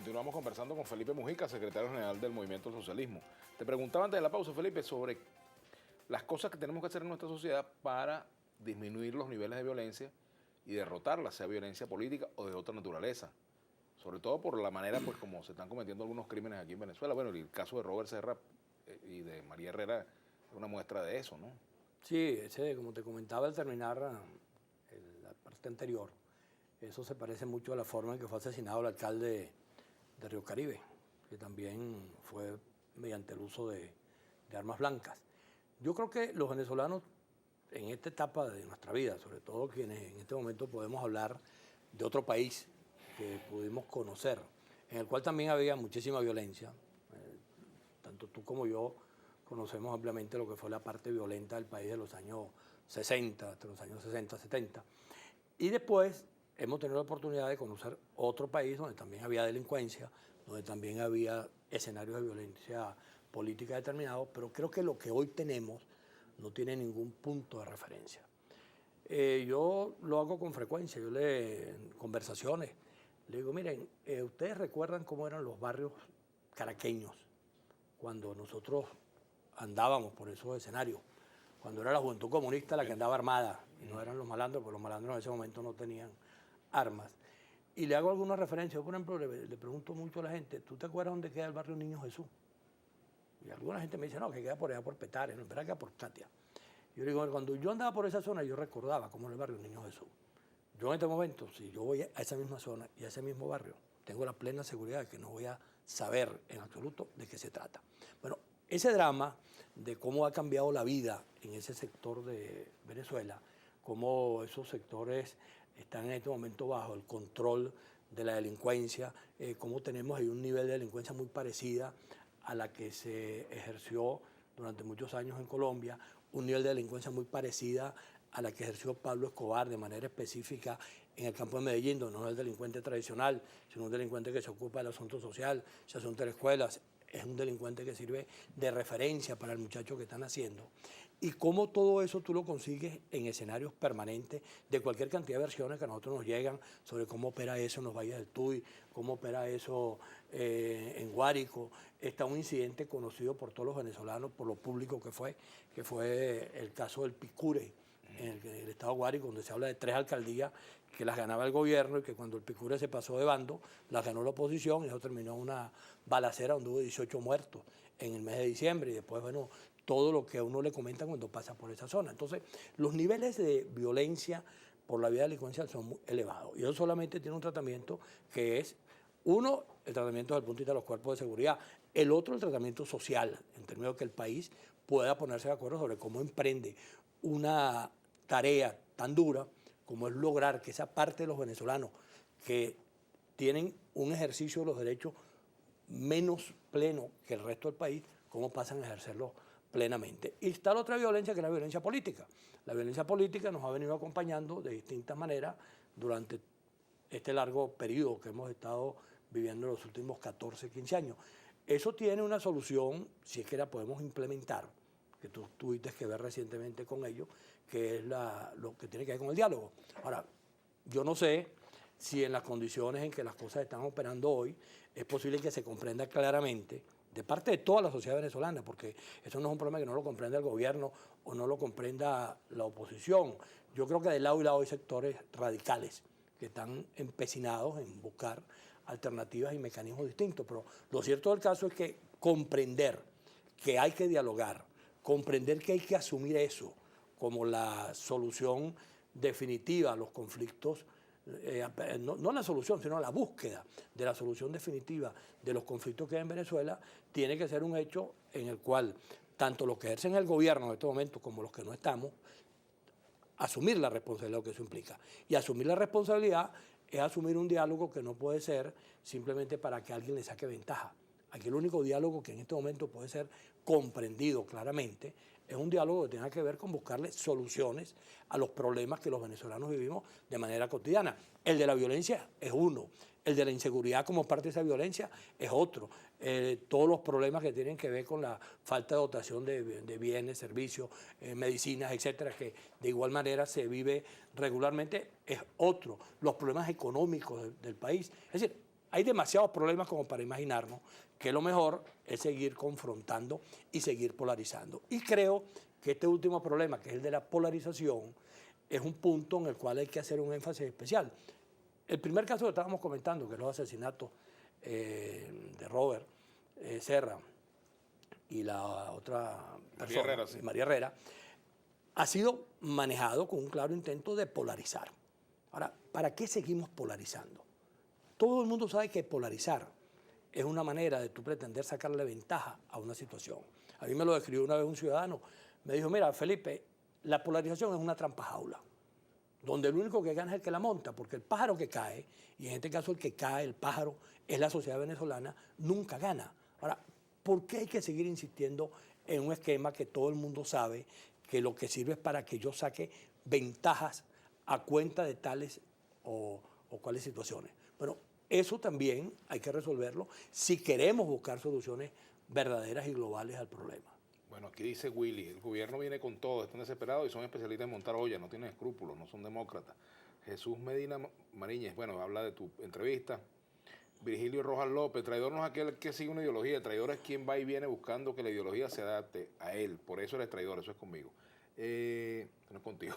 Continuamos conversando con Felipe Mujica, secretario general del Movimiento del Socialismo. Te preguntaba antes de la pausa, Felipe, sobre las cosas que tenemos que hacer en nuestra sociedad para disminuir los niveles de violencia y derrotarla, sea violencia política o de otra naturaleza. Sobre todo por la manera, pues, como se están cometiendo algunos crímenes aquí en Venezuela. Bueno, el caso de Robert Serra y de María Herrera es una muestra de eso, ¿no? Sí, como te comentaba al terminar la parte anterior, eso se parece mucho a la forma en que fue asesinado el alcalde de Río Caribe, que también fue mediante el uso de armas blancas. Yo creo que los venezolanos en esta etapa de nuestra vida, sobre todo quienes en este momento podemos hablar de otro país que pudimos conocer, en el cual también había muchísima violencia, tanto tú como yo conocemos ampliamente lo que fue la parte violenta del país de los años 60, hasta los años 60, 70. Y después hemos tenido la oportunidad de conocer otro país donde también había delincuencia, donde también había escenarios de violencia política determinados, pero creo que lo que hoy tenemos no tiene ningún punto de referencia. Yo lo hago con frecuencia, en conversaciones, le digo, miren, ustedes recuerdan cómo eran los barrios caraqueños cuando nosotros andábamos por esos escenarios, cuando era la Juventud Comunista la que andaba armada, y no eran los malandros, porque los malandros en ese momento no tenían armas. Y le hago alguna referencia. Yo, por ejemplo, le pregunto mucho a la gente, ¿tú te acuerdas dónde queda el barrio Niño Jesús? Y alguna gente me dice, no, que queda por allá por Petare, no, espera, que queda por Katia. Yo le digo, cuando yo andaba por esa zona, yo recordaba cómo era el barrio Niño Jesús. Yo en este momento, si yo voy a esa misma zona y a ese mismo barrio, tengo la plena seguridad de que no voy a saber en absoluto de qué se trata. Bueno, ese drama de cómo ha cambiado la vida en ese sector de Venezuela, cómo esos sectores están en este momento bajo el control de la delincuencia, cómo tenemos ahí un nivel de delincuencia muy parecida a la que se ejerció durante muchos años en Colombia, un nivel de delincuencia muy parecida a la que ejerció Pablo Escobar de manera específica en el campo de Medellín, donde no es el delincuente tradicional, sino un delincuente que se ocupa del asunto social, se asunta de escuelas, es un delincuente que sirve de referencia para el muchacho que están haciendo. Y cómo todo eso tú lo consigues en escenarios permanentes de cualquier cantidad de versiones que a nosotros nos llegan sobre cómo opera eso en los valles del Tuy, cómo opera eso en Guárico. Está un incidente conocido por todos los venezolanos, por lo público que fue el caso del Picure, en el estado de Guárico, donde se habla de 3 alcaldías que las ganaba el gobierno y que cuando el Picure se pasó de bando, las ganó la oposición y eso terminó en una balacera donde hubo 18 muertos en el mes de diciembre y después, bueno, todo lo que a uno le comentan cuando pasa por esa zona. Entonces, los niveles de violencia por la vía de delincuencia son muy elevados y eso solamente tiene un tratamiento que es, uno, el tratamiento desde el punto de vista de los cuerpos de seguridad, el otro, el tratamiento social, en términos de que el país pueda ponerse de acuerdo sobre cómo emprende una tarea tan dura como es lograr que esa parte de los venezolanos que tienen un ejercicio de los derechos menos pleno que el resto del país, cómo pasan a ejercerlo plenamente. Y está la otra violencia, que es la violencia política. La violencia política nos ha venido acompañando de distintas maneras durante este largo periodo que hemos estado viviendo en los últimos 14, 15 años. Eso tiene una solución, si es que la podemos implementar, que tú tuviste que ver recientemente con ellos, que es lo que tiene que ver con el diálogo. Ahora, yo no sé si en las condiciones en que las cosas están operando hoy es posible que se comprenda claramente de parte de toda la sociedad venezolana, porque eso no es un problema que no lo comprenda el gobierno o no lo comprenda la oposición. Yo creo que de lado y lado hay sectores radicales que están empecinados en buscar alternativas y mecanismos distintos, pero lo cierto del caso es que comprender que hay que dialogar, comprender que hay que asumir eso como la solución definitiva a los conflictos, no la solución, sino la búsqueda de la solución definitiva de los conflictos que hay en Venezuela, tiene que ser un hecho en el cual tanto los que ejercen el gobierno en este momento como los que no estamos, asumir la responsabilidad que eso implica. Y asumir la responsabilidad es asumir un diálogo que no puede ser simplemente para que alguien le saque ventaja. Aquí el único diálogo que en este momento puede ser comprendido claramente es un diálogo que tenga que ver con buscarle soluciones a los problemas que los venezolanos vivimos de manera cotidiana. El de la violencia es uno, el de la inseguridad como parte de esa violencia es otro. Todos los problemas que tienen que ver con la falta de dotación de bienes, servicios, medicinas, etcétera, que de igual manera se vive regularmente, es otro. Los problemas económicos del país. Es decir, hay demasiados problemas como para imaginarnos que lo mejor es seguir confrontando y seguir polarizando. Y creo que este último problema, que es el de la polarización, es un punto en el cual hay que hacer un énfasis especial. El primer caso que estábamos comentando, que es los asesinatos de Robert Serra y la otra persona, María Herrera, sí. María Herrera, ha sido manejado con un claro intento de polarizar. Ahora, ¿para qué seguimos polarizando? Todo el mundo sabe que polarizar es una manera de tú pretender sacarle ventaja a una situación. A mí me lo describió una vez un ciudadano. Me dijo, mira, Felipe, la polarización es una trampa jaula, donde el único que gana es el que la monta, porque el pájaro que cae, y en este caso el que cae, el pájaro, es la sociedad venezolana, nunca gana. Ahora, ¿por qué hay que seguir insistiendo en un esquema que todo el mundo sabe que lo que sirve es para que yo saque ventajas a cuenta de tales o cuales situaciones? Bueno, eso también hay que resolverlo si queremos buscar soluciones verdaderas y globales al problema. Bueno, aquí dice Willy, el gobierno viene con todo, están desesperados y son especialistas en montar ollas, no tienen escrúpulos, no son demócratas. Jesús Medina Mariñez, bueno, habla de tu entrevista. Virgilio Rojas López, traidor no es aquel que sigue una ideología, el traidor es quien va y viene buscando que la ideología se adapte a él, por eso eres traidor, eso es conmigo. No es contigo.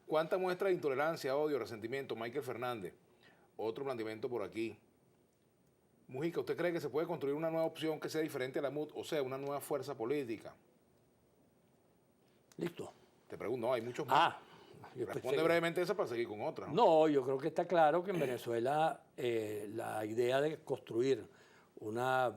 ¿Cuánta muestra de intolerancia, odio, resentimiento? Michael Fernández, otro planteamiento por aquí. Mujica, ¿usted cree que se puede construir una nueva opción que sea diferente a la MUD, o sea, una nueva fuerza política? Listo. Te pregunto, no, hay muchos más. Responde brevemente esa para seguir con otra. No, yo creo que está claro que en Venezuela la idea de construir una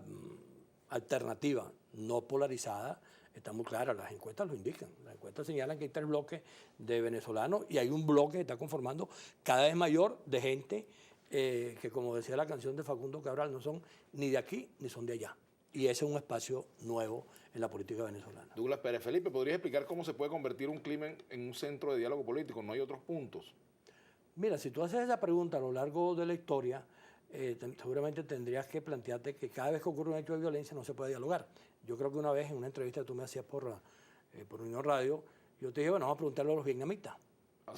alternativa no polarizada está muy clara. Las encuestas lo indican. Las encuestas señalan que hay 3 bloques de venezolanos y hay un bloque que está conformando cada vez mayor de gente que, como decía la canción de Facundo Cabral, no son ni de aquí ni son de allá. Y ese es un espacio nuevo en la política venezolana. Douglas Pérez, Felipe, ¿podrías explicar cómo se puede convertir un crimen en un centro de diálogo político? ¿No hay otros puntos? Mira, si tú haces esa pregunta a lo largo de la historia, seguramente tendrías que plantearte que cada vez que ocurre un hecho de violencia no se puede dialogar. Yo creo que una vez en una entrevista que tú me hacías por Unión Radio, yo te dije, bueno, vamos a preguntarle a los vietnamitas.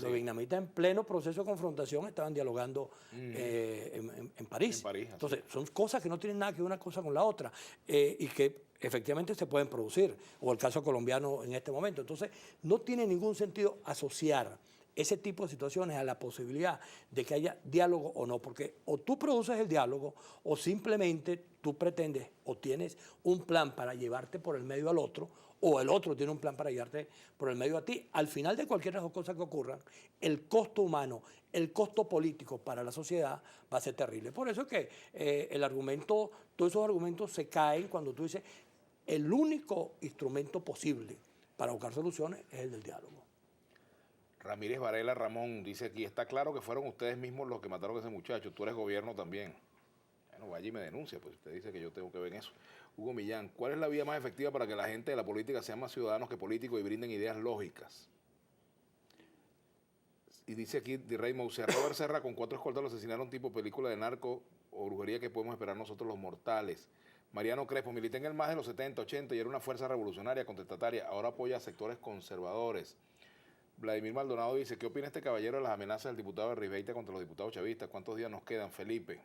Los vietnamitas en pleno proceso de confrontación estaban dialogando en París. En París, entonces, son cosas que no tienen nada que ver una cosa con la otra y que efectivamente se pueden producir, o el caso colombiano en este momento. Entonces, no tiene ningún sentido asociar ese tipo de situaciones a la posibilidad de que haya diálogo o no, porque o tú produces el diálogo o simplemente tú pretendes o tienes un plan para llevarte por el medio al otro, o el otro tiene un plan para llevarte por el medio a ti. Al final de cualquiera de las dos cosas que ocurran, el costo humano, el costo político para la sociedad va a ser terrible. Por eso es que el argumento, todos esos argumentos se caen cuando tú dices el único instrumento posible para buscar soluciones es el del diálogo. Ramírez Varela Ramón dice aquí, está claro que fueron ustedes mismos los que mataron a ese muchacho, tú eres gobierno también. Bueno, vaya y me denuncia, pues usted dice que yo tengo que ver en eso. Hugo Millán, ¿cuál es la vía más efectiva para que la gente de la política sean más ciudadanos que políticos y brinden ideas lógicas? Y dice aquí Rey Moussa, Robert Serra con 4 escoltas lo asesinaron tipo película de narco o brujería que podemos esperar nosotros los mortales. Mariano Crespo, milité en el MAS de los 70, 80 y era una fuerza revolucionaria, contestataria, ahora apoya a sectores conservadores. Vladimir Maldonado dice, ¿qué opina este caballero de las amenazas del diputado de Ribeita contra los diputados chavistas? ¿Cuántos días nos quedan, Felipe?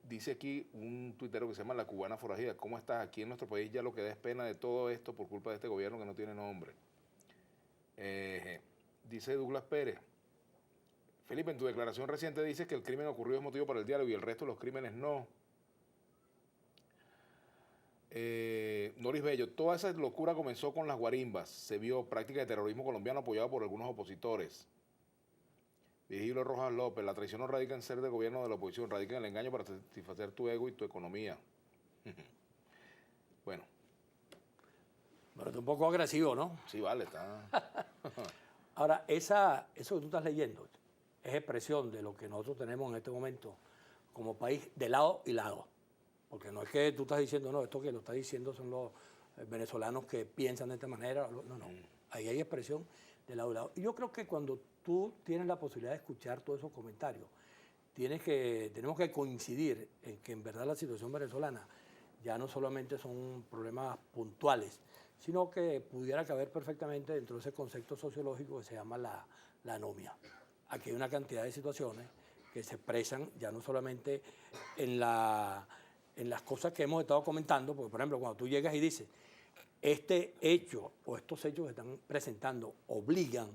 Dice aquí un tuitero que se llama La Cubana Forajida, ¿cómo estás? Aquí en nuestro país ya lo que da es pena de todo esto por culpa de este gobierno que no tiene nombre. Dice Douglas Pérez, Felipe, en tu declaración reciente dices que el crimen ocurrido es motivo para el diálogo y el resto de los crímenes no. Noris Bello, toda esa locura comenzó con las guarimbas, se vio práctica de terrorismo colombiano apoyado por algunos opositores. Virgilio Rojas López, la traición no radica en ser de gobierno de la oposición, radica en el engaño para satisfacer tu ego y tu economía. Bueno. Pero es un poco agresivo, ¿no? Sí, vale, está. Ahora, eso que tú estás leyendo es expresión de lo que nosotros tenemos en este momento como país de lado y lado. Porque no es que tú estás diciendo, no, esto que lo estás diciendo son los venezolanos que piensan de esta manera. No, no. Ahí hay expresión de lado y lado. Y yo creo que cuando tú tienes la posibilidad de escuchar todos esos comentarios, tenemos que coincidir en que en verdad la situación venezolana ya no solamente son problemas puntuales, sino que pudiera caber perfectamente dentro de ese concepto sociológico que se llama la anomia. aquí hay una cantidad de situaciones que se expresan ya no solamente en las cosas que hemos estado comentando, porque por ejemplo cuando tú llegas y dices, este hecho o estos hechos que están presentando obligan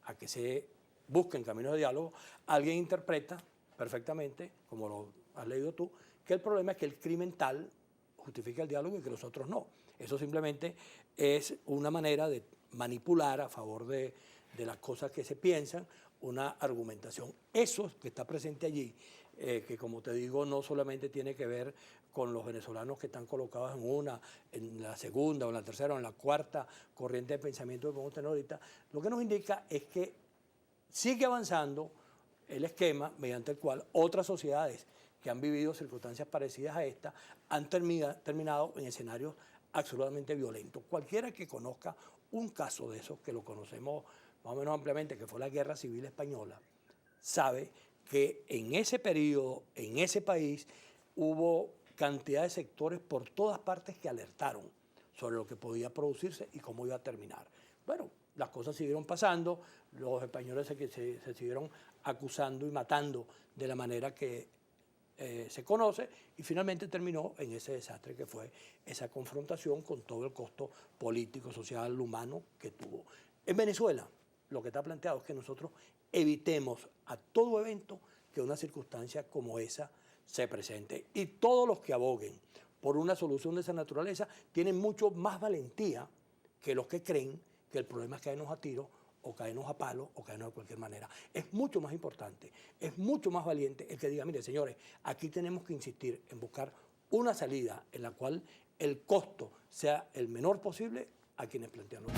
a que se busquen caminos de diálogo, alguien interpreta perfectamente, como lo has leído tú, que el problema es que el crimen tal justifica el diálogo y que los otros no. Eso simplemente es una manera de manipular a favor de las cosas que se piensan, una argumentación. Eso que está presente allí, que como te digo, no solamente tiene que ver con los venezolanos que están colocados en la segunda o en la tercera o en la cuarta corriente de pensamiento que podemos tener ahorita, lo que nos indica es que sigue avanzando el esquema mediante el cual otras sociedades que han vivido circunstancias parecidas a esta han terminado en escenarios absolutamente violentos. Cualquiera que conozca un caso de esos, que lo conocemos más o menos ampliamente, que fue la Guerra Civil Española, sabe que en ese periodo, en ese país, hubo cantidad de sectores por todas partes que alertaron sobre lo que podía producirse y cómo iba a terminar. Bueno, las cosas siguieron pasando, los españoles se siguieron acusando y matando de la manera que se conoce y finalmente terminó en ese desastre que fue esa confrontación con todo el costo político, social, humano que tuvo. En Venezuela, lo que está planteado es que nosotros evitemos a todo evento que una circunstancia como esa se presente. Y todos los que aboguen por una solución de esa naturaleza tienen mucho más valentía que los que creen que el problema es caernos a tiros o caernos a palos o caernos de cualquier manera. Es mucho más importante, es mucho más valiente el que diga, mire señores, aquí tenemos que insistir en buscar una salida en la cual el costo sea el menor posible a quienes plantean los